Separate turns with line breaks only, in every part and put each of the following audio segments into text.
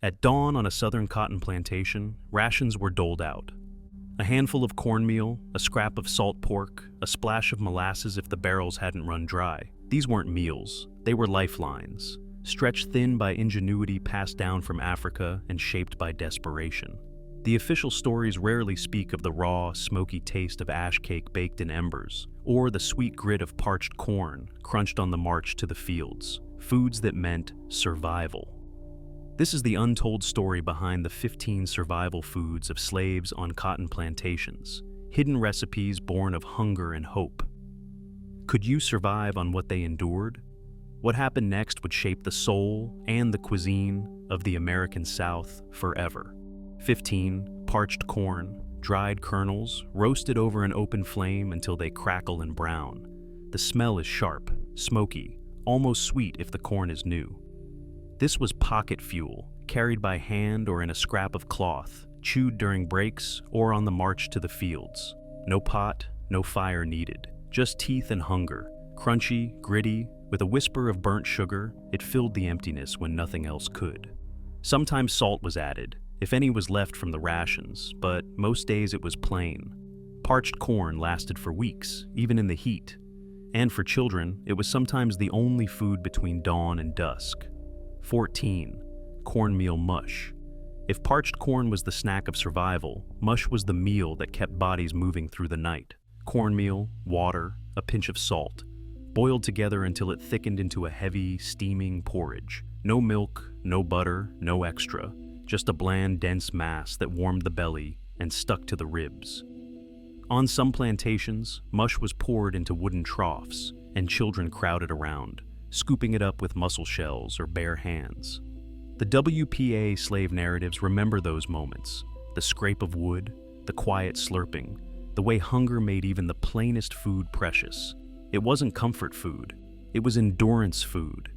At dawn on a southern cotton plantation, rations were doled out. A handful of cornmeal, a scrap of salt pork, a splash of molasses if the barrels hadn't run dry. These weren't meals, they were lifelines, stretched thin by ingenuity passed down from Africa and shaped by desperation. The official stories rarely speak of the raw, smoky taste of ash cake baked in embers, or the sweet grit of parched corn crunched on the march to the fields, foods that meant survival. This is the untold story behind the 15 survival foods of slaves on cotton plantations, hidden recipes born of hunger and hope. Could you survive on what they endured? What happened next would shape the soul and the cuisine of the American South forever. 15. Parched corn, dried kernels, roasted over an open flame until they crackle and brown. The smell is sharp, smoky, almost sweet if the corn is new. This was pocket fuel, carried by hand or in a scrap of cloth, chewed during breaks or on the march to the fields. No pot, no fire needed, just teeth and hunger. Crunchy, gritty, with a whisper of burnt sugar, it filled the emptiness when nothing else could. Sometimes salt was added, if any was left from the rations, but most days it was plain. Parched corn lasted for weeks, even in the heat. And for children, it was sometimes the only food between dawn and dusk. 14. Cornmeal mush. If parched corn was the snack of survival, mush was the meal that kept bodies moving through the night. Cornmeal, water, a pinch of salt, boiled together until it thickened into a heavy, steaming porridge. No milk, no butter, no extra, just a bland, dense mass that warmed the belly and stuck to the ribs. On some plantations, mush was poured into wooden troughs, and children crowded around, scooping it up with mussel shells or bare hands. The WPA slave narratives remember those moments, the scrape of wood, the quiet slurping, the way hunger made even the plainest food precious. It wasn't comfort food, it was endurance food.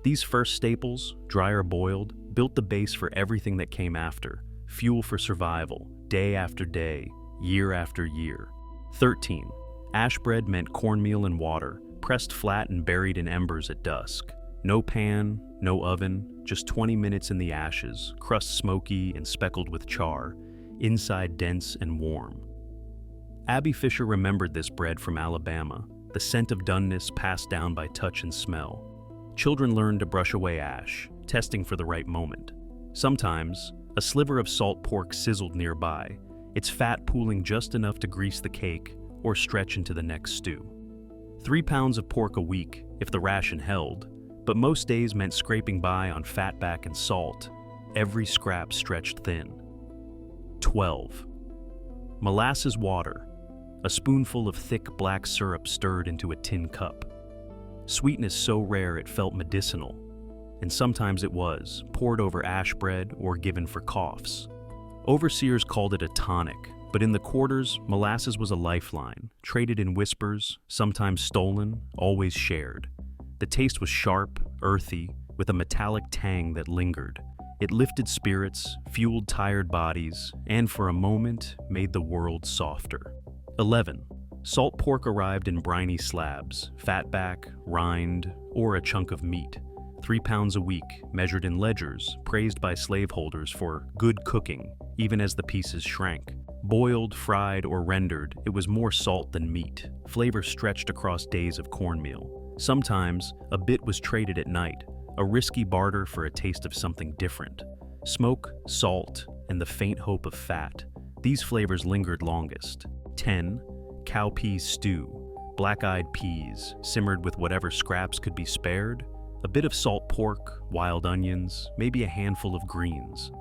These first staples, dry or boiled, built the base for everything that came after, fuel for survival, day after day, year after year. 13. Ash bread meant cornmeal and water, pressed flat and buried in embers at dusk. No pan, no oven, just 20 minutes in the ashes, crust smoky and speckled with char, inside dense and warm. Abby Fisher remembered this bread from Alabama, the scent of doneness passed down by touch and smell. Children learned to brush away ash, testing for the right moment. Sometimes, a sliver of salt pork sizzled nearby, its fat pooling just enough to grease the cake or stretch into the next stew. 3 pounds of pork a week, if the ration held, but most days meant scraping by on fatback and salt, every scrap stretched thin. 12. Molasses water, a spoonful of thick black syrup stirred into a tin cup. Sweetness so rare it felt medicinal, and sometimes it was, poured over ash bread or given for coughs. Overseers called it a tonic, but in the quarters, molasses was a lifeline, traded in whispers, sometimes stolen, always shared. The taste was sharp, earthy, with a metallic tang that lingered. It lifted spirits, fueled tired bodies, and for a moment, made the world softer. 11. Salt pork arrived in briny slabs, fatback, rind, or a chunk of meat. 3 pounds a week, measured in ledgers, praised by slaveholders for good cooking, even as the pieces shrank. Boiled, fried, or rendered, it was more salt than meat. Flavor stretched across days of cornmeal. Sometimes, a bit was traded at night, a risky barter for a taste of something different. Smoke, salt, and the faint hope of fat. These flavors lingered longest. 10. Cowpea stew, black-eyed peas, simmered with whatever scraps could be spared, a bit of salt pork, wild onions, maybe a handful of greens.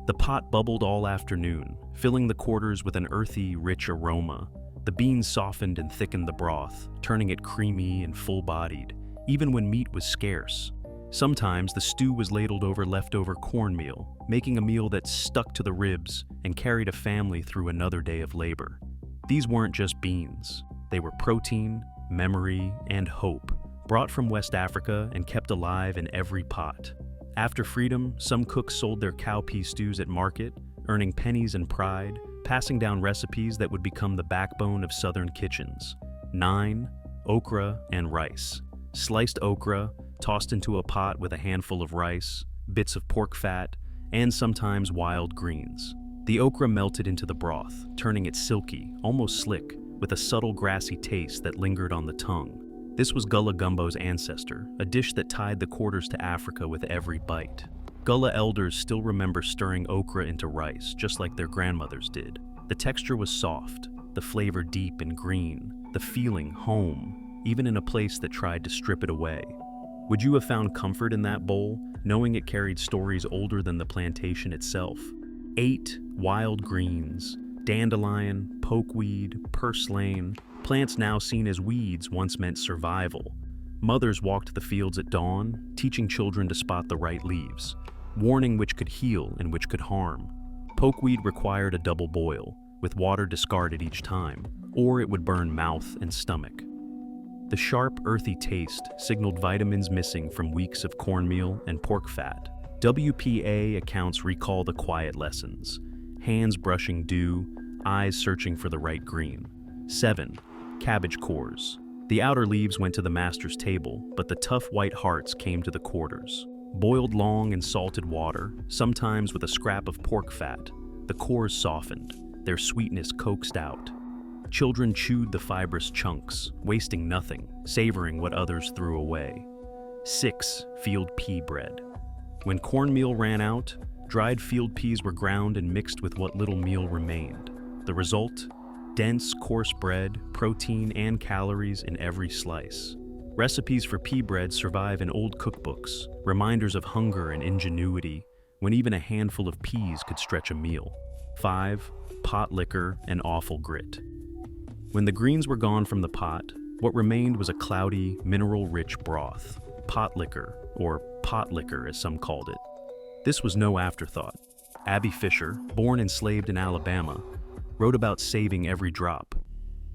The pot bubbled all afternoon, filling the quarters with an earthy, rich aroma. The beans softened and thickened the broth, turning it creamy and full-bodied, even when meat was scarce. Sometimes the stew was ladled over leftover cornmeal, making a meal that stuck to the ribs and carried a family through another day of labor. These weren't just beans. They were protein, memory, and hope, brought from West Africa and kept alive in every pot. After freedom, some cooks sold their cowpea stews at market, earning pennies and pride, passing down recipes that would become the backbone of Southern kitchens. 9. Okra and rice. Sliced okra, tossed into a pot with a handful of rice, bits of pork fat, and sometimes wild greens. The okra melted into the broth, turning it silky, almost slick, with a subtle grassy taste that lingered on the tongue. This was Gullah gumbo's ancestor, a dish that tied the quarters to Africa with every bite. Gullah elders still remember stirring okra into rice, just like their grandmothers did. The texture was soft, the flavor deep and green, the feeling home, even in a place that tried to strip it away. Would you have found comfort in that bowl, knowing it carried stories older than the plantation itself? 8 wild greens, dandelion, pokeweed, purslane, plants now seen as weeds once meant survival. Mothers walked the fields at dawn, teaching children to spot the right leaves, warning which could heal and which could harm. Pokeweed required a double boil, with water discarded each time, or it would burn mouth and stomach. The sharp, earthy taste signaled vitamins missing from weeks of cornmeal and pork fat. WPA accounts recall the quiet lessons: hands brushing dew, eyes searching for the right green. 7. Cabbage cores. The outer leaves went to the master's table, but the tough white hearts came to the quarters. Boiled long in salted water, sometimes with a scrap of pork fat, the cores softened, their sweetness coaxed out. Children chewed the fibrous chunks, wasting nothing, savoring what others threw away. 6. Field pea bread. When cornmeal ran out, dried field peas were ground and mixed with what little meal remained. The result? Dense, coarse bread, protein and calories in every slice. Recipes for pea bread survive in old cookbooks, reminders of hunger and ingenuity, when even a handful of peas could stretch a meal. 5. Pot liquor and offal grit. When the greens were gone from the pot, what remained was a cloudy, mineral-rich broth. Pot liquor, or pot liquor as some called it. This was no afterthought. Abby Fisher, born enslaved in Alabama, wrote about saving every drop.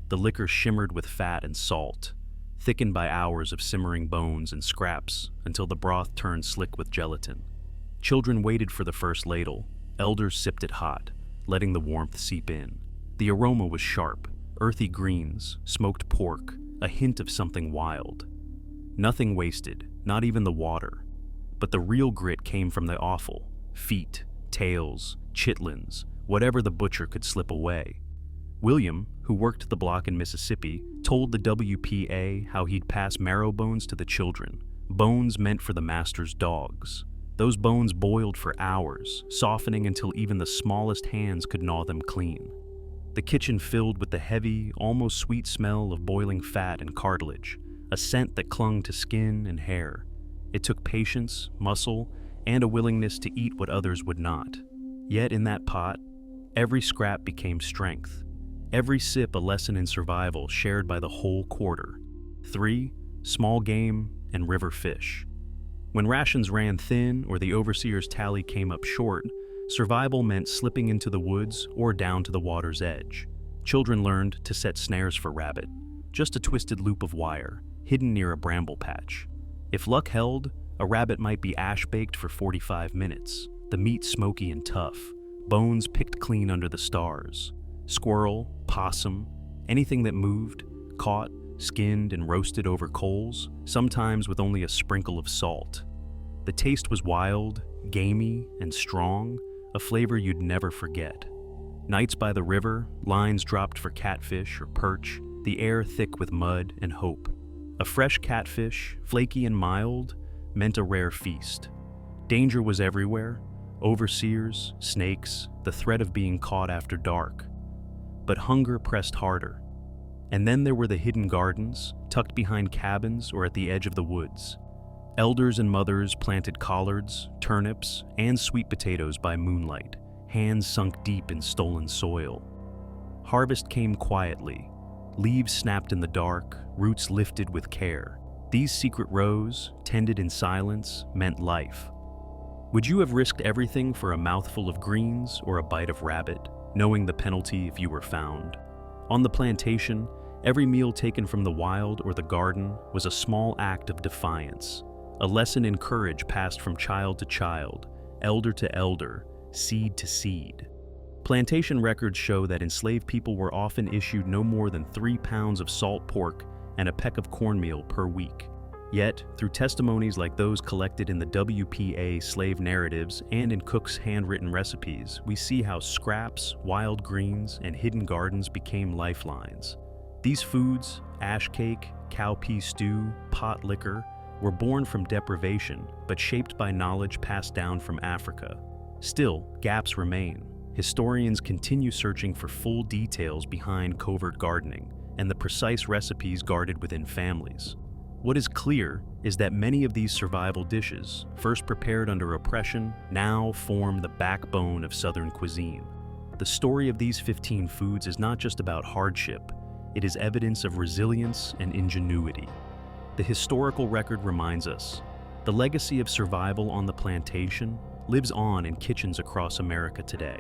The liquor shimmered with fat and salt, thickened by hours of simmering bones and scraps until the broth turned slick with gelatin. Children waited for the first ladle. Elders sipped it hot, letting the warmth seep in. The aroma was sharp, earthy greens, smoked pork, a hint of something wild. Nothing wasted, not even the water. But the real grit came from the offal: feet, tails, chitlins, whatever the butcher could slip away. William, who worked the block in Mississippi, told the WPA how he'd pass marrow bones to the children, bones meant for the master's dogs. Those bones boiled for hours, softening until even the smallest hands could gnaw them clean. The kitchen filled with the heavy, almost sweet smell of boiling fat and cartilage, a scent that clung to skin and hair. It took patience, muscle, and a willingness to eat what others would not. Yet in that pot, every scrap became strength. Every sip a lesson in survival shared by the whole quarter. 3. Small game and river fish. When rations ran thin or the overseer's tally came up short, survival meant slipping into the woods or down to the water's edge. Children learned to set snares for rabbit, just a twisted loop of wire, hidden near a bramble patch. If luck held, a rabbit might be ash-baked for 45 minutes, the meat smoky and tough, bones picked clean under the stars. Squirrel, possum, anything that moved, caught, skinned, and roasted over coals, sometimes with only a sprinkle of salt. The taste was wild, gamey, and strong, a flavor you'd never forget. Nights by the river, lines dropped for catfish or perch, the air thick with mud and hope. A fresh catfish, flaky and mild, meant a rare feast. Danger was everywhere: overseers, snakes, the threat of being caught after dark. But hunger pressed harder. And then there were the hidden gardens, tucked behind cabins or at the edge of the woods. Elders and mothers planted collards, turnips, and sweet potatoes by moonlight, hands sunk deep in stolen soil. Harvest came quietly, leaves snapped in the dark, roots lifted with care. These secret rows, tended in silence, meant life. Would you have risked everything for a mouthful of greens or a bite of rabbit, knowing the penalty if you were found? On the plantation, every meal taken from the wild or the garden was a small act of defiance, a lesson in courage passed from child to child, elder to elder, seed to seed. Plantation records show that enslaved people were often issued no more than 3 pounds of salt pork and a peck of cornmeal per week. Yet, through testimonies like those collected in the WPA slave narratives and in Cook's handwritten recipes, we see how scraps, wild greens, and hidden gardens became lifelines. These foods, ash cake, cowpea stew, pot liquor, were born from deprivation, but shaped by knowledge passed down from Africa. Still, gaps remain. Historians continue searching for full details behind covert gardening and the precise recipes guarded within families. What is clear is that many of these survival dishes, first prepared under oppression, now form the backbone of Southern cuisine. The story of these 15 foods is not just about hardship, it is evidence of resilience and ingenuity. The historical record reminds us, the legacy of survival on the plantation lives on in kitchens across America today.